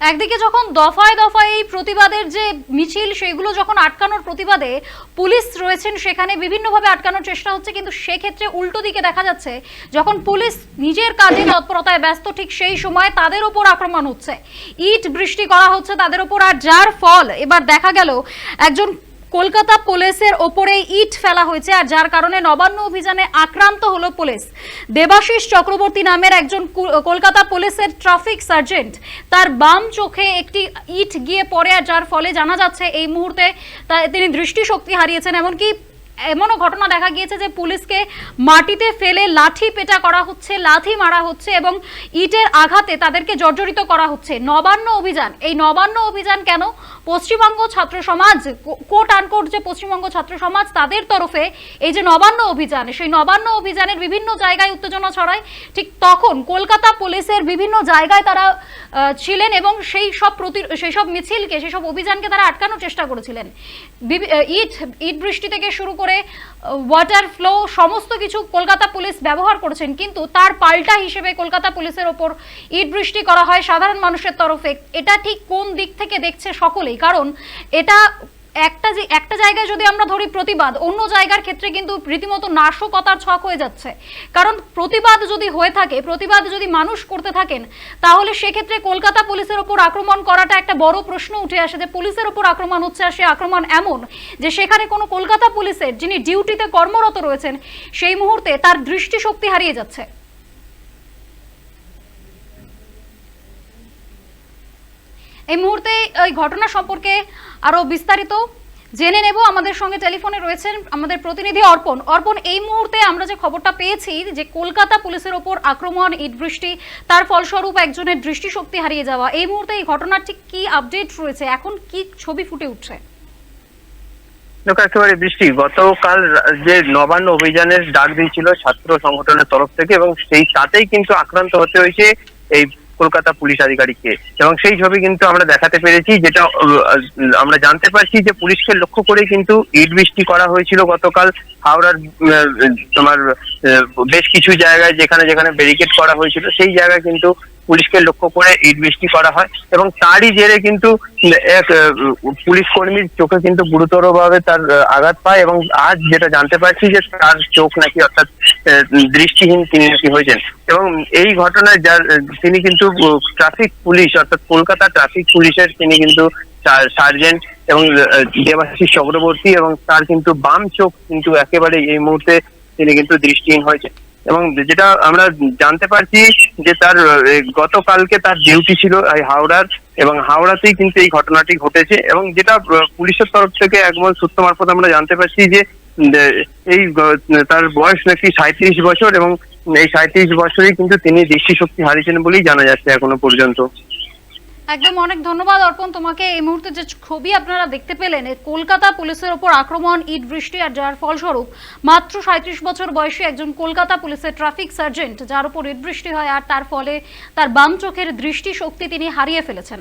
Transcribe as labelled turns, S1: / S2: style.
S1: একদিকে যখন দফায় দফায় এই প্রতিবাদের যে মিছিল সেগুলো যখন আটকানোর প্রতিবাদে পুলিশ রয়েছেন সেখানে বিভিন্নভাবে আটকানোর চেষ্টা হচ্ছে, কিন্তু সেক্ষেত্রে উল্টো দিকে দেখা যাচ্ছে যখন পুলিশ নিজের কাজে তৎপরতায় ব্যস্ত ঠিক সেই সময় তাদের উপর আক্রমণ হচ্ছে, ইট বৃষ্টি করা হচ্ছে তাদের উপর। আর যার ফল এবার দেখা গেল একজন কলকাতা পুলিশের ওপরে ইট ফেলা হয়েছে, আর যার কারণে নবান্ন অভিযানে আক্রান্ত হলো পুলিশ। দেবাশিস চক্রবর্তী নামের একজন কলকাতা পুলিশের ট্রাফিক সার্জেন্ট, তার বাম চোখে একটি ইট গিয়ে পড়ে, আর যার ফলে জানা যাচ্ছে এই মুহূর্তে তিনি দৃষ্টিশক্তি হারিয়েছেন। এমনকি এমনও ঘটনা দেখা গিয়েছে যে পুলিশকে মাটিতে ফেলে লাঠি পেটা করা হচ্ছে, লাথি মারা হচ্ছে এবং ইটের আঘাতে তাদেরকে জর্জরিত করা হচ্ছে। নবান্ন অভিযান, এই নবান্ন অভিযান কেন? পশ্চিমবঙ্গ ছাত্র সমাজ, কোট আনকোট যে পশ্চিমবঙ্গ ছাত্র সমাজ, তাদের তরফে এই যে নবান্ন অভিযান, সেই নবান্ন অভিযানের বিভিন্ন জায়গায় উত্তেজনা ছড়ায়। ঠিক তখন কলকাতা পুলিশের বিভিন্ন জায়গায় তারা ছিলেন এবং সেই সব মিছিলকে, সেই সব অভিযানকে তারা আটকানোর চেষ্টা করেছিলেন। ইট বৃষ্টি থেকে শুরু করে ওয়াটার ফ্লো সমস্ত কিছু কলকাতা পুলিশ ব্যবহার করেছেন, কিন্তু তার পাল্টা হিসেবে কলকাতা পুলিশের ওপর ইট বৃষ্টি করা হয় সাধারণ মানুষের তরফে। এটা ঠিক কোন দিক থেকে দেখছে সকলেই, কারণ এটা একটা জায়গায় যদি আমরা ধরি প্রতিবাদ, অন্য জায়গার ক্ষেত্রে কিন্তু রীতিমতো নাশকতার ছক হয়ে যাচ্ছে। কারণ প্রতিবাদ যদি হয়ে থাকে, প্রতিবাদ যদি মানুষ করতে থাকেন, তাহলে সেক্ষেত্রে কলকাতা পুলিশের ওপর আক্রমণ করাটা একটা বড় প্রশ্ন উঠে আসে যে পুলিশের ওপর আক্রমণ হচ্ছে, আর সে আক্রমণ এমন যে সেখানে কোনো কলকাতা পুলিশের যিনি ডিউটিতে কর্মরত রয়েছেন সেই মুহূর্তে তার দৃষ্টিশক্তি হারিয়ে যাচ্ছে। এই মুহূর্তে এই ঘটনা সম্পর্কে আরো বিস্তারিত জেনে নেব। আমাদের সঙ্গে টেলিফোনে রয়েছেন আমাদের প্রতিনিধি অর্পণ। এই মুহূর্তে আমরা যে খবরটা পেয়েছি যে কলকাতা পুলিশের ওপর আক্রমণ, ইট বৃষ্টি, তার ফলস্বরূপ একজনের দৃষ্টিশক্তি হারিয়ে যাওয়া, এই মুহূর্তে এই ঘটনার ঠিক কি আপডেট রয়েছে, এখন কি ছবি ফুটে উঠছে?
S2: একেবারে বৃষ্টি, গতকাল যে নবান্ন অভিযানের ডাক দিয়েছিল ছাত্র সংগঠনের তরফ থেকে, এবং সেই তাতেই কিন্তু আক্রান্ত হতে হয়েছে এই কলকাতা পুলিশ আধিকারিককে, এবং সেই ছবি কিন্তু আমরা দেখাতে পেরেছি। যেটা আমরা জানতে পারছি যে পুলিশকে লক্ষ্য করে কিন্তু ইট বৃষ্টি করা হয়েছিল গতকাল হাওড়ার তোমার বেশ কিছু জায়গায় যেখানে যেখানে ব্যারিকেড করা হয়েছিল সেই জায়গায় কিন্তু পুলিশকে লক্ষ্য করে ইট বৃষ্টি করা হয়, এবং তারই জেরে কিন্তু এক পুলিশ কর্মীর চোখে কিন্তু গুরুতরভাবে তার আঘাত পায়, এবং আজ যেটা জানতে পারছি যে তার চোখ নাকি অর্থাৎ দৃষ্টিহীন তিনি নাকি হয়েছেন। এবং এই ঘটনায় তিনি কিন্তু ট্রাফিক পুলিশ অর্থাৎ কলকাতা ট্রাফিক পুলিশের তিনি কিন্তু সার্জেন্ট এবং দেবাশিস চক্রবর্তী, এবং তার কিন্তু বাম চোখ কিন্তু একেবারে এই মুহূর্তে তিনি কিন্তু দৃষ্টিহীন হয়েছে। এবং যেটা আমরা জানতে পারছি যে তার গতকালকে তার ডিউটি ছিল হাওড়ার, এবং হাওড়াতেই কিন্তু এই ঘটনাটি ঘটেছে। এবং যেটা পুলিশের তরফ থেকে একমল সূত্র মারফত আমরা জানতে পারছি যে এই তার বয়স নাকি 37 বছর, এবং এই 37 বছরেই কিন্তু তিনি দৃষ্টিশক্তি হারিয়েছেন বলেই জানা যাচ্ছে এখনো পর্যন্ত।
S1: একদম অনেক ধন্যবাদ অর্পণ তোমাকে। এই মুহূর্তে যে ছবি আপনারা দেখতে পেলেন, কলকাতা পুলিশের ওপর আক্রমণ, ইট বৃষ্টি, আর যার ফলস্বরূপ মাত্র 37 বছর বয়সী একজন কলকাতা পুলিশের ট্রাফিক সার্জেন্ট যার উপর ইট বৃষ্টি হয়, আর তার ফলে তার বাম চোখের দৃষ্টিশক্তি তিনি হারিয়ে ফেলেছেন।